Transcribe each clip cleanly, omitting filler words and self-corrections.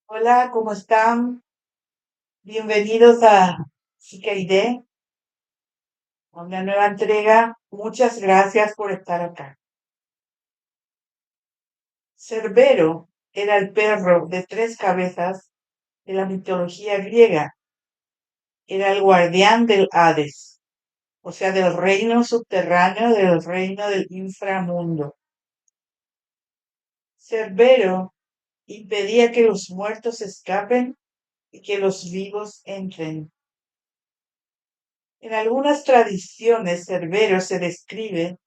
Hola, ¿cómo están? Bienvenidos a Siqueiré, a una nueva entrega. Muchas gracias por estar acá. Cerbero era el perro de tres cabezas de la mitología griega. Era el guardián del Hades, o sea, del reino subterráneo, del reino del inframundo. Cerbero impedía que los muertos escapen y que los vivos entren. En algunas tradiciones, Cerbero se describe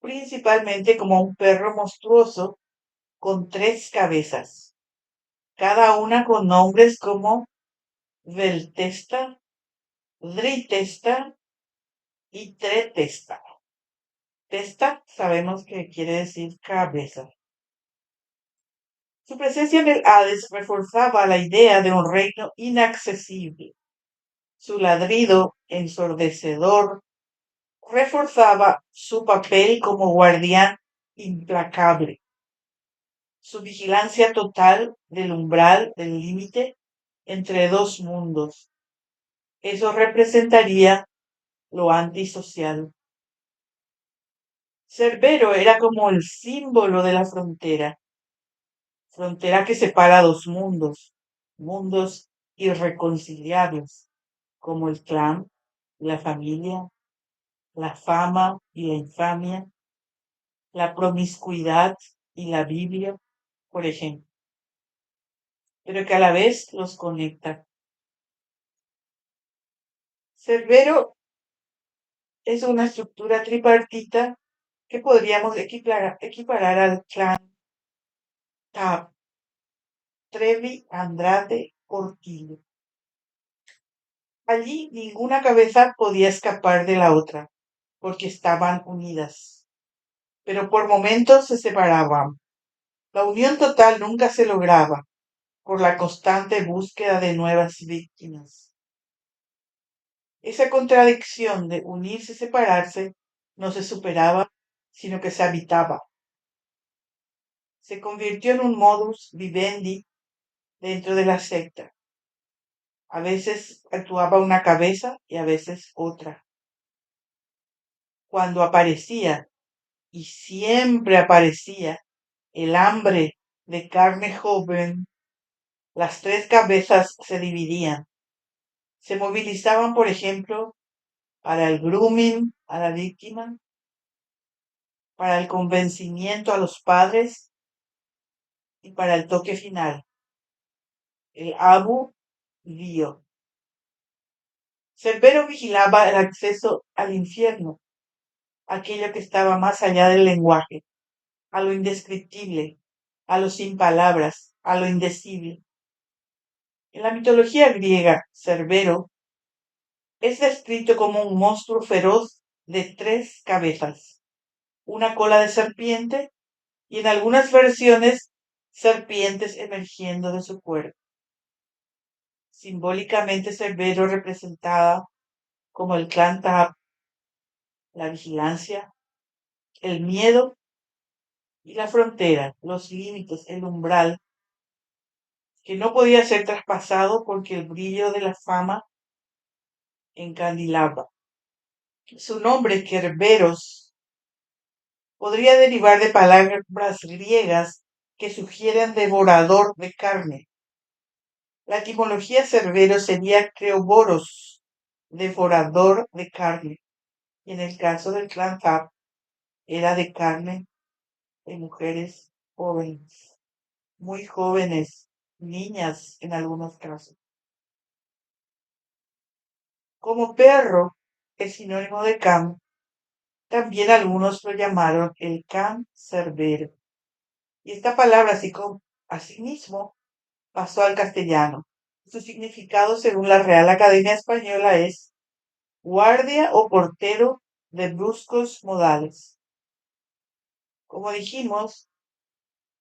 principalmente como un perro monstruoso con tres cabezas, cada una con nombres como Veltesta, Dritesta y Tretesta. Testa sabemos que quiere decir cabeza. Su presencia en el Hades reforzaba la idea de un reino inaccesible. Su ladrido ensordecedor reforzaba su papel como guardián implacable. Su vigilancia total del umbral, del límite entre dos mundos. Eso representaría lo antisocial. Cerbero era como el símbolo de la frontera que separa dos mundos, mundos irreconciliables, como el clan, la familia, la fama y la infamia, la promiscuidad y la Biblia, por ejemplo, pero que a la vez los conecta. Cerbero es una estructura tripartita que podríamos equiparar al clan Tab, Trevi, Andrade, Portillo. Allí ninguna cabeza podía escapar de la otra, porque estaban unidas, pero por momentos se separaban. La unión total nunca se lograba, por la constante búsqueda de nuevas víctimas. Esa contradicción de unirse y separarse no se superaba, sino que se habitaba. Se convirtió en un modus vivendi dentro de la secta. A veces actuaba una cabeza y a veces otra. Cuando aparecía, y siempre aparecía, el hambre de carne joven, las tres cabezas se dividían. Se movilizaban, por ejemplo, para el grooming a la víctima, para el convencimiento a los padres y para el toque final, el Abu Dio. Cerbero vigilaba el acceso al infierno, aquello que estaba más allá del lenguaje, a lo indescriptible, a lo sin palabras, a lo indecible. En la mitología griega, Cerbero es descrito como un monstruo feroz de tres cabezas, una cola de serpiente y en algunas versiones serpientes emergiendo de su cuerpo. Simbólicamente Cerbero representaba como el clan Tab, la vigilancia, el miedo y la frontera, los límites, el umbral, que no podía ser traspasado porque el brillo de la fama encandilaba. Su nombre, Kerberos, podría derivar de palabras griegas que sugieren devorador de carne. La etimología Cerbero sería Creoboros, devorador de carne. Y en el caso del clan Tab, era de carne de mujeres jóvenes, muy jóvenes, niñas en algunos casos. Como perro es sinónimo de can, también algunos lo llamaron el can cerbero. Y esta palabra asimismo pasó al castellano. Su significado, según la Real Academia Española, es guardia o portero de bruscos modales. Como dijimos,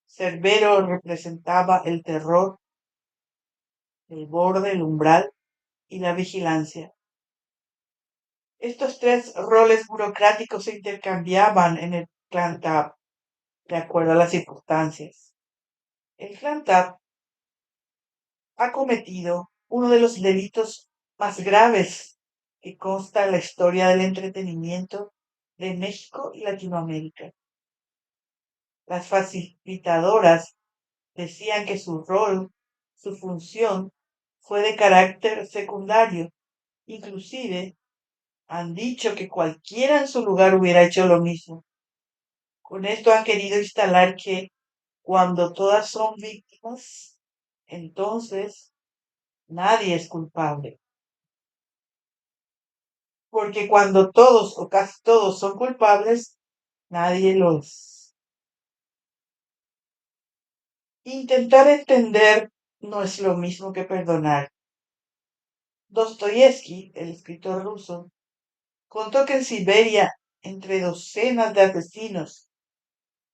Cerbero representaba el terror, el borde, el umbral y la vigilancia. Estos tres roles burocráticos se intercambiaban en el clan Tab, de acuerdo a las circunstancias. El clan Tab ha cometido uno de los delitos más graves que consta en la historia del entretenimiento de México y Latinoamérica. Las facilitadoras decían que su rol, su función, fue de carácter secundario. Inclusive han dicho que cualquiera en su lugar hubiera hecho lo mismo. Con esto han querido instalar que cuando todas son víctimas, entonces nadie es culpable. Porque cuando todos o casi todos son culpables, nadie lo es. Intentar entender no es lo mismo que perdonar. Dostoyevsky, el escritor ruso, contó que en Siberia, entre docenas de asesinos,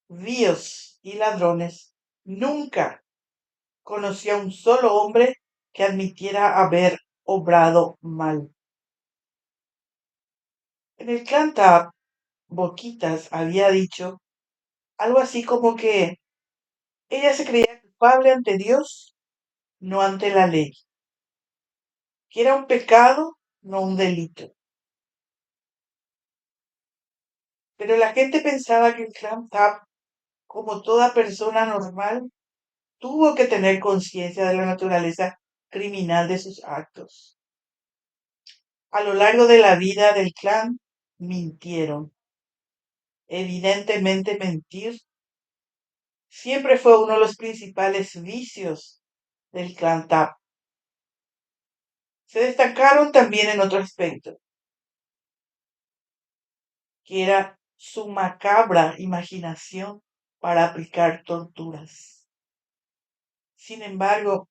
víos y ladrones, nunca conoció a un solo hombre que admitiera haber obrado mal. En el clan Tab, Boquitas había dicho algo así como que ella se creía culpable ante Dios, no ante la ley, que era un pecado, no un delito. Pero la gente pensaba que el clan Tab, como toda persona normal, tuvo que tener conciencia de la naturaleza criminal de sus actos. A lo largo de la vida del clan, mintieron. Evidentemente mentir siempre fue uno de los principales vicios del clan Tab. Se destacaron también en otro aspecto, que era su macabra imaginación para aplicar torturas. Sin embargo,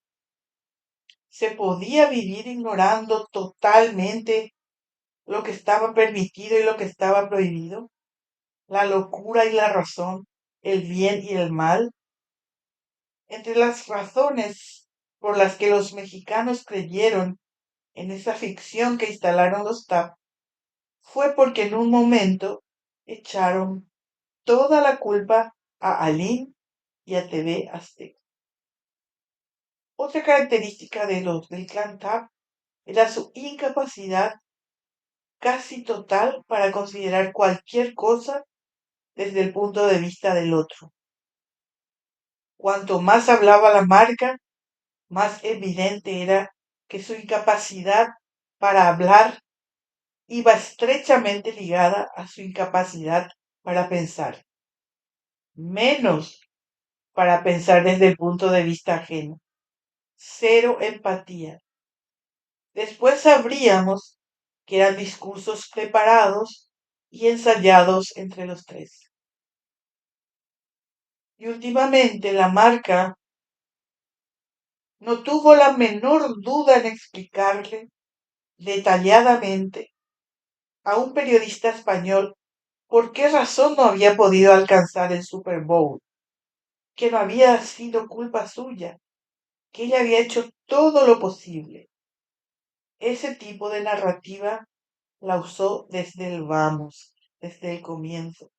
se podía vivir ignorando totalmente lo que estaba permitido y lo que estaba prohibido, la locura y la razón, el bien y el mal. Entre las razones por las que los mexicanos creyeron en esa ficción que instalaron los TAP fue porque en un momento echaron toda la culpa a Alín y a TV Azteca. Otra característica de los del clan TAP era su incapacidad casi total para considerar cualquier cosa desde el punto de vista del otro. Cuanto más hablaba la marca, más evidente era que su incapacidad para hablar iba estrechamente ligada a su incapacidad para pensar, menos para pensar desde el punto de vista ajeno. Cero empatía. Después sabríamos que eran discursos preparados y ensayados entre los tres. Y últimamente la marca no tuvo la menor duda en explicarle detalladamente a un periodista español por qué razón no había podido alcanzar el Super Bowl, que no había sido culpa suya, que ella había hecho todo lo posible. Ese tipo de narrativa la usó desde el vamos, desde el comienzo.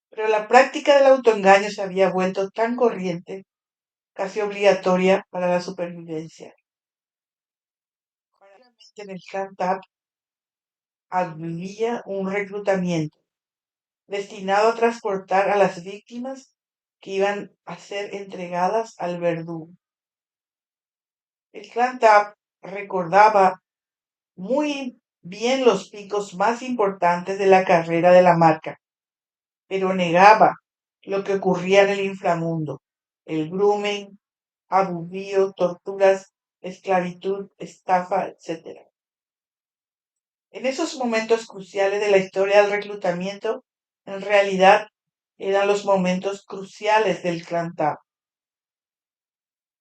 Pero la práctica del autoengaño se había vuelto tan corriente, casi obligatoria para la supervivencia. En el Cantab había un reclutamiento destinado a transportar a las víctimas que iban a ser entregadas al verdugo. El clan Tab recordaba muy bien los picos más importantes de la carrera de la marca, pero negaba lo que ocurría en el inframundo, el grooming, abuvío, torturas, esclavitud, estafa, etc. En esos momentos cruciales de la historia del reclutamiento, en realidad eran los momentos cruciales del clan Tab.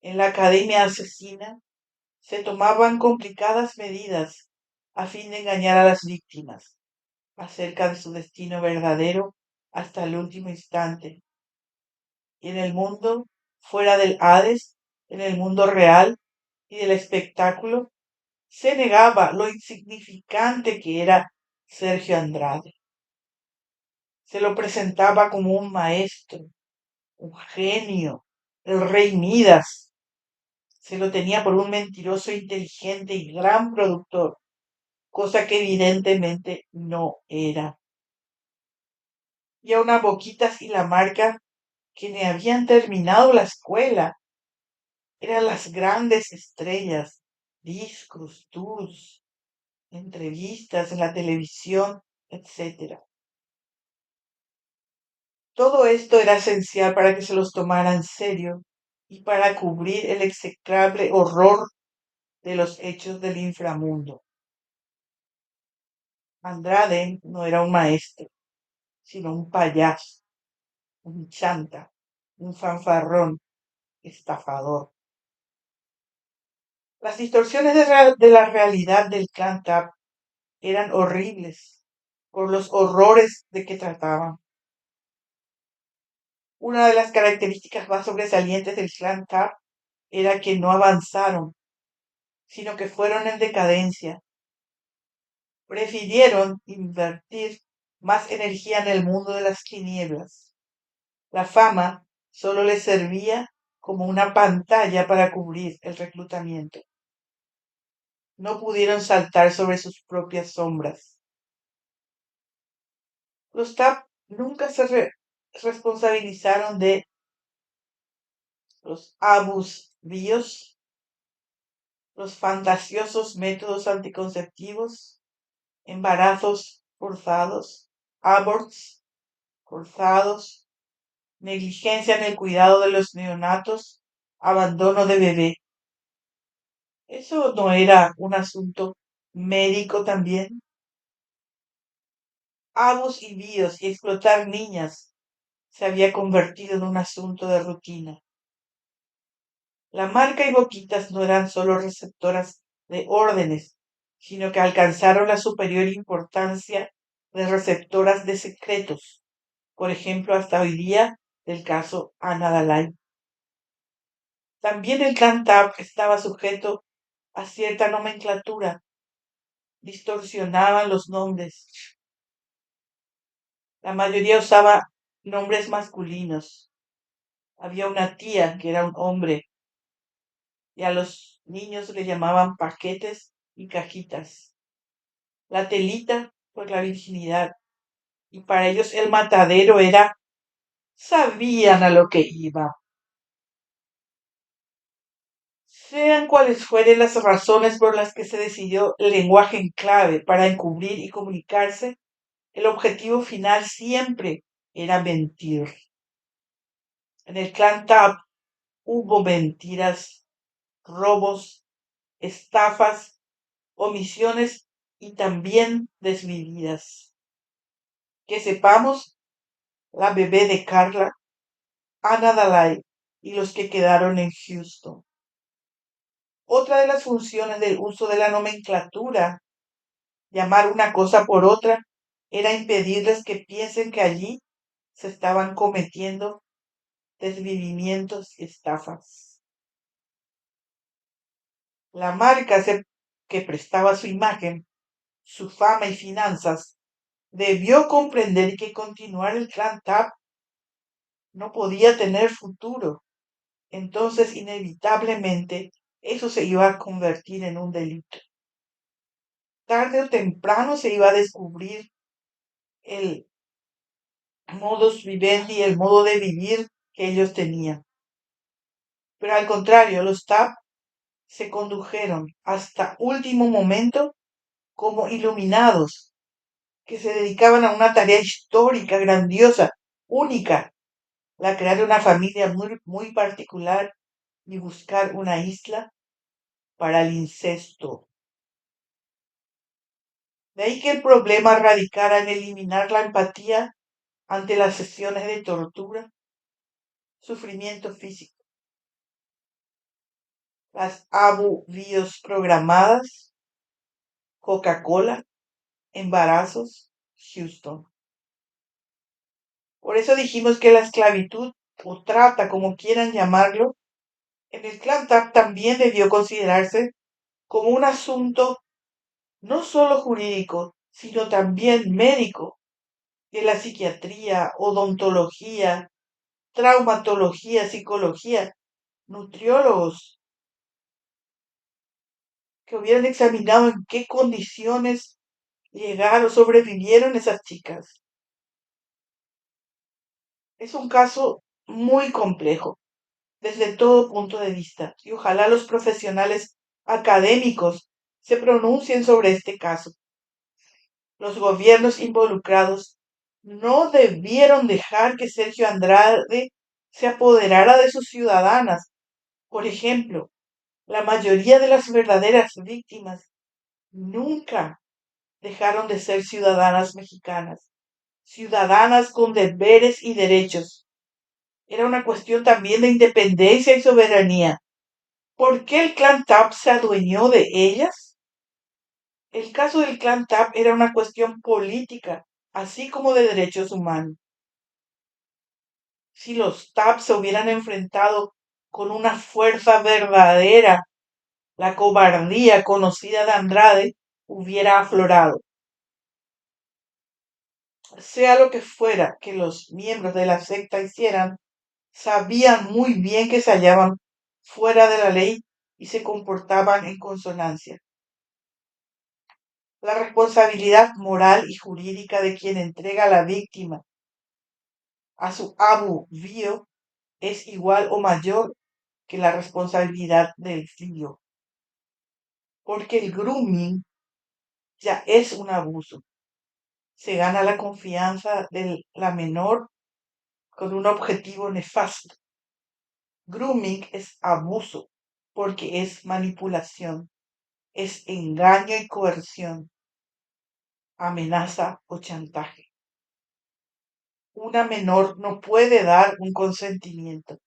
En la academia asesina se tomaban complicadas medidas a fin de engañar a las víctimas acerca de su destino verdadero hasta el último instante. Y en el mundo, fuera del Hades, en el mundo real y del espectáculo, se negaba lo insignificante que era Sergio Andrade. Se lo presentaba como un maestro, un genio, el rey Midas, se lo tenía por un mentiroso inteligente y gran productor, cosa que evidentemente no era. Y a unas Boquitas y la marca que ni habían terminado la escuela. Eran las grandes estrellas, discos, tours, entrevistas en la televisión, etcétera. Todo esto era esencial para que se los tomara en serio y para cubrir el execrable horror de los hechos del inframundo. Andrade no era un maestro, sino un payaso, un chanta, un fanfarrón, estafador. Las distorsiones de la realidad del clan Tap eran horribles por los horrores de que trataban. Una de las características más sobresalientes del clan Tap era que no avanzaron, sino que fueron en decadencia. Prefirieron invertir más energía en el mundo de las tinieblas. La fama solo les servía como una pantalla para cubrir el reclutamiento. No pudieron saltar sobre sus propias sombras. Los TAP nunca se responsabilizaron de los abusivos, los fantasiosos métodos anticonceptivos, embarazos forzados, aborts forzados, negligencia en el cuidado de los neonatos, abandono de bebé. ¿Eso no era un asunto médico también? Abus y bios y explotar niñas se había convertido en un asunto de rutina. La marca y Boquitas no eran solo receptoras de órdenes, sino que alcanzaron la superior importancia de receptoras de secretos, por ejemplo, hasta hoy día del caso Ana Dalai. También el clan Tap estaba sujeto a cierta nomenclatura, distorsionaban los nombres. La mayoría usaba nombres masculinos. Había una tía que era un hombre y a los niños le llamaban paquetes y cajitas. La telita por la virginidad y para ellos el matadero era, sabían a lo que iba. Sean cuales fueren las razones por las que se decidió el lenguaje en clave para encubrir y comunicarse, el objetivo final siempre era mentir. En el clan Tap hubo mentiras, robos, estafas, omisiones y también desvividas. Que sepamos, la bebé de Carla, Ana Dalai y los que quedaron en Houston. Otra de las funciones del uso de la nomenclatura, llamar una cosa por otra, era impedirles que piensen que allí se estaban cometiendo desvivimientos y estafas. La marca que prestaba su imagen, su fama y finanzas, debió comprender que continuar el clan Tap no podía tener futuro. Entonces, inevitablemente, eso se iba a convertir en un delito. Tarde o temprano se iba a descubrir el modus vivendi, el modo de vivir que ellos tenían. Pero al contrario, los TAP se condujeron hasta último momento como iluminados, que se dedicaban a una tarea histórica, grandiosa, única, la crear una familia muy, muy particular y buscar una isla para el incesto. De ahí que el problema radicara en eliminar la empatía ante las sesiones de tortura, sufrimiento físico, las abuvíos programadas, Coca-Cola, embarazos, Houston. Por eso dijimos que la esclavitud, o trata, como quieran llamarlo, en el clan Tap también debió considerarse como un asunto no solo jurídico, sino también médico, de la psiquiatría, odontología, traumatología, psicología, nutriólogos, que hubieran examinado en qué condiciones llegaron, sobrevivieron esas chicas. Es un caso muy complejo desde todo punto de vista y ojalá los profesionales académicos se pronuncien sobre este caso. Los gobiernos involucrados no debieron dejar que Sergio Andrade se apoderara de sus ciudadanas. Por ejemplo, la mayoría de las verdaderas víctimas nunca dejaron de ser ciudadanas mexicanas, ciudadanas con deberes y derechos. Era una cuestión también de independencia y soberanía. ¿Por qué el clan TAP se adueñó de ellas? El caso del clan TAP era una cuestión política, así como de derechos humanos. Si los TAP se hubieran enfrentado con una fuerza verdadera, la cobardía conocida de Andrade hubiera aflorado. Sea lo que fuera que los miembros de la secta hicieran, sabían muy bien que se hallaban fuera de la ley y se comportaban en consonancia. La responsabilidad moral y jurídica de quien entrega a la víctima a su abu vio es igual o mayor que la responsabilidad del tío, porque el grooming ya es un abuso. Se gana la confianza de la menor con un objetivo nefasto. Grooming es abuso porque es manipulación, es engaño y coerción, amenaza o chantaje. Una menor no puede dar un consentimiento.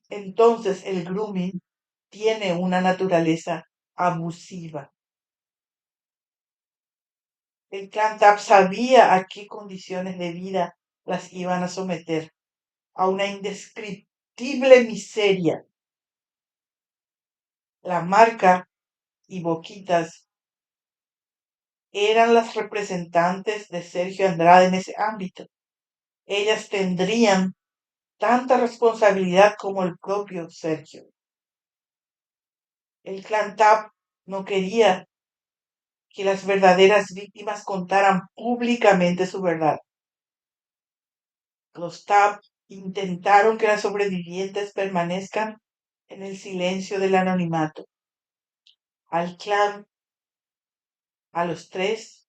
Entonces el grooming tiene una naturaleza abusiva. El clan TAP sabía a qué condiciones de vida las iban a someter, a una indescriptible miseria. La marca y Boquitas eran las representantes de Sergio Andrade en ese ámbito. Ellas tendrían tanta responsabilidad como el propio Sergio. El clan TAP no quería que las verdaderas víctimas contaran públicamente su verdad. Los TAP intentaron que las sobrevivientes permanezcan en el silencio del anonimato. Al clan, a los tres,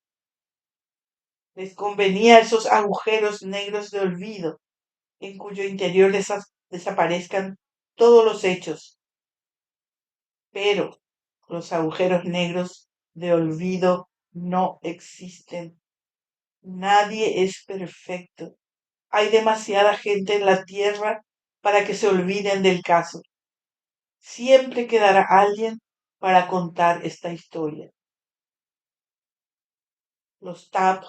les convenía esos agujeros negros de olvido en cuyo interior desaparezcan todos los hechos. Pero los agujeros negros de olvido no existen. Nadie es perfecto. Hay demasiada gente en la tierra para que se olviden del caso. Siempre quedará alguien para contar esta historia. Los TAP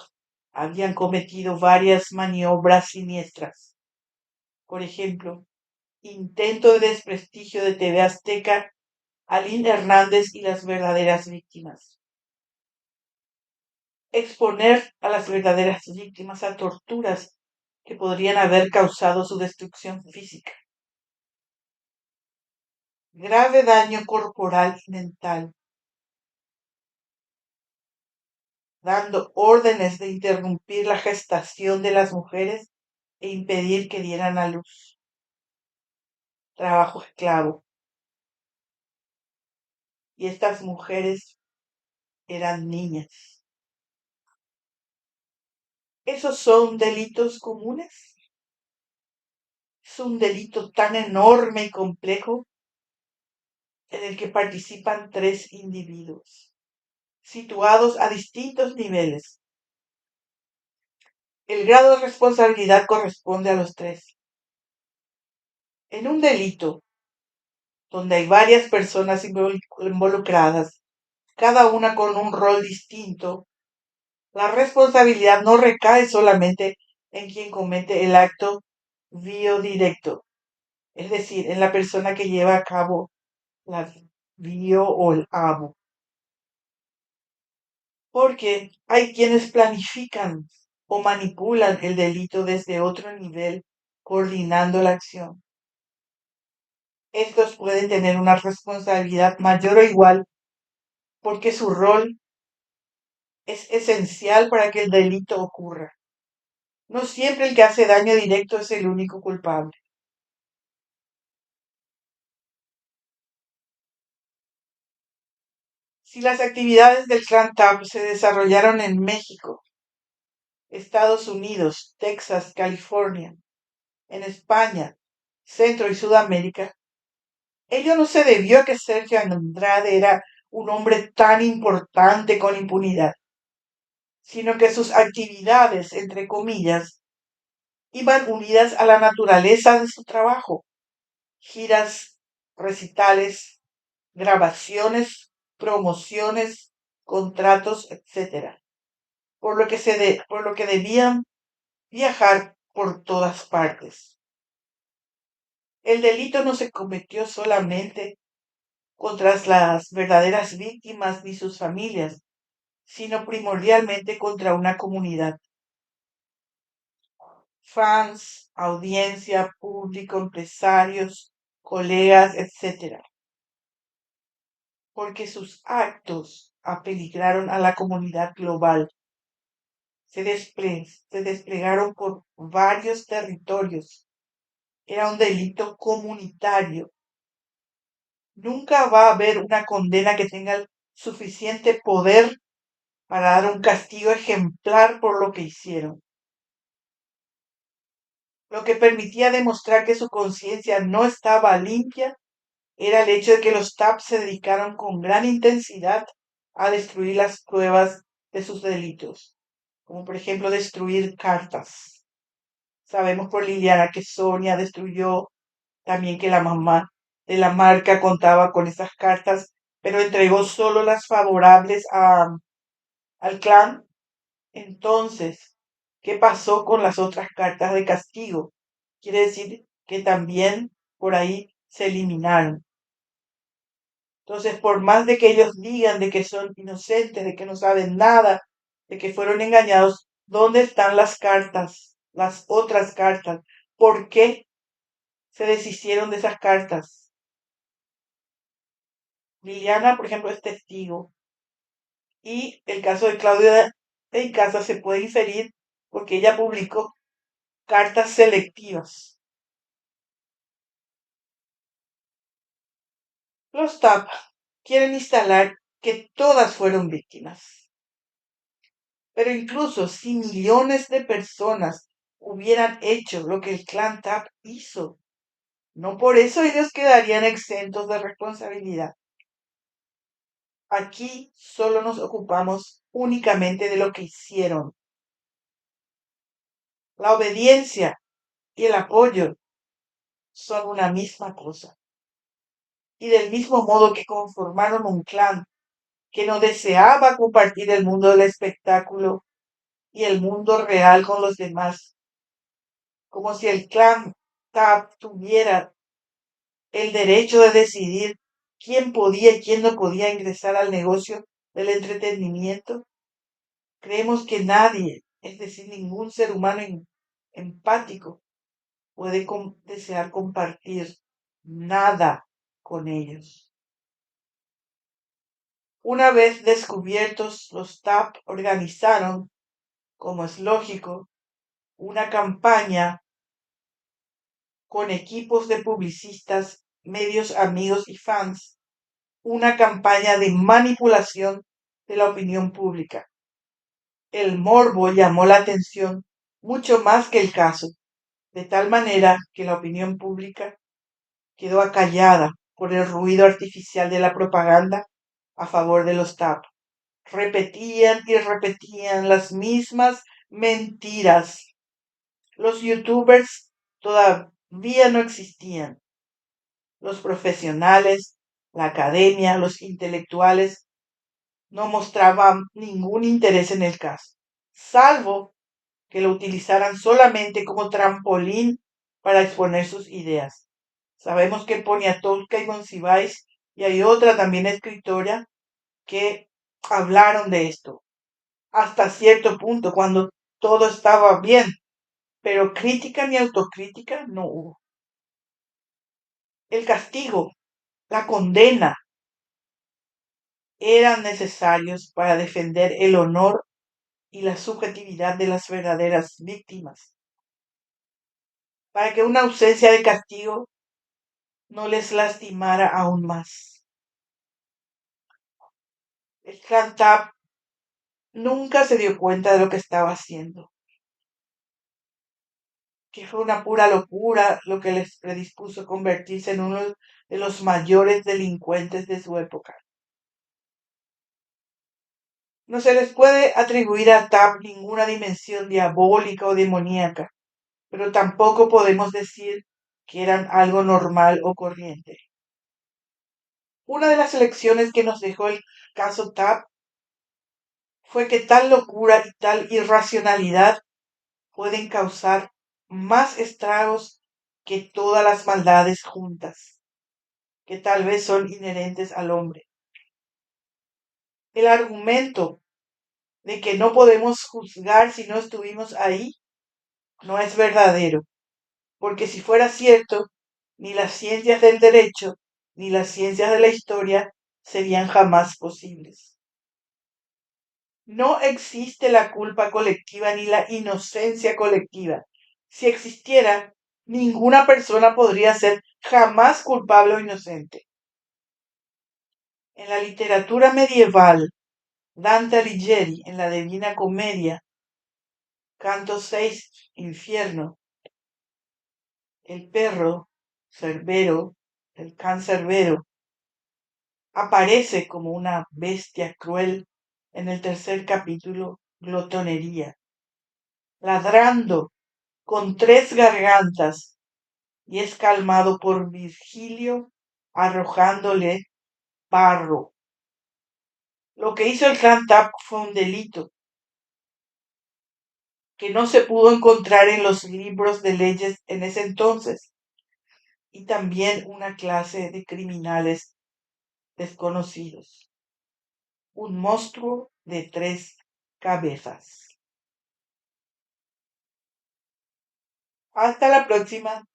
habían cometido varias maniobras siniestras. Por ejemplo, intento de desprestigio de TV Azteca, Aline Hernández y las verdaderas víctimas. Exponer a las verdaderas víctimas a torturas que podrían haber causado su destrucción física. Grave daño corporal y mental, dando órdenes de interrumpir la gestación de las mujeres e impedir que dieran a luz. Trabajo esclavo. Y estas mujeres eran niñas. ¿Esos son delitos comunes? Es un delito tan enorme y complejo en el que participan tres individuos, situados a distintos niveles. El grado de responsabilidad corresponde a los tres. En un delito donde hay varias personas involucradas, cada una con un rol distinto, la responsabilidad no recae solamente en quien comete el acto biodirecto, es decir, en la persona que lleva a cabo la bio o el abo, porque hay quienes planifican o manipulan el delito desde otro nivel, coordinando la acción. Estos pueden tener una responsabilidad mayor o igual porque su rol es esencial para que el delito ocurra. No siempre el que hace daño directo es el único culpable. Si las actividades del Clan TAP se desarrollaron en México, Estados Unidos, Texas, California, en España, Centro y Sudamérica, ello no se debió a que Sergio Andrade era un hombre tan importante con impunidad, sino que sus actividades, entre comillas, iban unidas a la naturaleza de su trabajo: giras, recitales, grabaciones, promociones, contratos, etcétera, por lo que debían viajar por todas partes. El delito no se cometió solamente contra las verdaderas víctimas ni sus familias, sino primordialmente contra una comunidad: fans, audiencia, público, empresarios, colegas, etcétera, porque sus actos apeligraron a la comunidad global. Se desplegaron por varios territorios. Era un delito comunitario. Nunca va a haber una condena que tenga el suficiente poder para dar un castigo ejemplar por lo que hicieron. Lo que permitía demostrar que su conciencia no estaba limpia era el hecho de que los TAP se dedicaron con gran intensidad a destruir las pruebas de sus delitos, como por ejemplo destruir cartas. Sabemos por Liliana que Sonia destruyó, también que la mamá de la marca contaba con esas cartas, pero entregó solo las favorables al clan. Entonces, ¿qué pasó con las otras cartas de castigo? Quiere decir que también por ahí se eliminaron. Entonces, por más de que ellos digan de que son inocentes, de que no saben nada, de que fueron engañados, ¿dónde están las cartas, las otras cartas? ¿Por qué se deshicieron de esas cartas? Liliana, por ejemplo, es testigo, y el caso de Claudia en casa se puede inferir porque ella publicó cartas selectivas. Los TAP quieren instalar que todas fueron víctimas. Pero incluso si millones de personas hubieran hecho lo que el clan TAP hizo, no por eso ellos quedarían exentos de responsabilidad. Aquí solo nos ocupamos únicamente de lo que hicieron. La obediencia y el apoyo son una misma cosa. Y del mismo modo que conformaron un clan que no deseaba compartir el mundo del espectáculo y el mundo real con los demás, como si el clan TAP tuviera el derecho de decidir quién podía y quién no podía ingresar al negocio del entretenimiento. Creemos que nadie, es decir, ningún ser humano empático, puede desear compartir nada con ellos. Una vez descubiertos, los TAP organizaron, como es lógico, una campaña con equipos de publicistas, medios amigos y fans, una campaña de manipulación de la opinión pública. El morbo llamó la atención mucho más que el caso, de tal manera que la opinión pública quedó acallada por el ruido artificial de la propaganda a favor de los TAP. Repetían y repetían las mismas mentiras. Los youtubers todavía no existían. Los profesionales, la academia, los intelectuales no mostraban ningún interés en el caso, salvo que lo utilizaran solamente como trampolín para exponer sus ideas. Sabemos que Poniatowska y Monsiváis, y hay otra también escritora, que hablaron de esto hasta cierto punto, cuando todo estaba bien, pero crítica ni autocrítica no hubo. El castigo, la condena, eran necesarios para defender el honor y la subjetividad de las verdaderas víctimas, para que una ausencia de castigo no les lastimara aún más. El clan Tap nunca se dio cuenta de lo que estaba haciendo, que fue una pura locura lo que les predispuso a convertirse en uno de los mayores delincuentes de su época. No se les puede atribuir a Tap ninguna dimensión diabólica o demoníaca, pero tampoco podemos decir que eran algo normal o corriente. Una de las lecciones que nos dejó el caso Tap fue que tal locura y tal irracionalidad pueden causar más estragos que todas las maldades juntas, que tal vez son inherentes al hombre. El argumento de que no podemos juzgar si no estuvimos ahí no es verdadero, porque si fuera cierto, ni las ciencias del derecho ni las ciencias de la historia serían jamás posibles. No existe la culpa colectiva ni la inocencia colectiva. Si existiera, ninguna persona podría ser jamás culpable o inocente. En la literatura medieval, Dante Alighieri, en la Divina Comedia, Canto 6, Infierno, el perro, Cerbero, el can Cerbero, aparece como una bestia cruel en el tercer capítulo, Glotonería, ladrando con 3 gargantas, y es calmado por Virgilio arrojándole barro. Lo que hizo el clan Tap fue un delito que no se pudo encontrar en los libros de leyes en ese entonces, y también una clase de criminales desconocidos. Un monstruo de 3 cabezas. Hasta la próxima.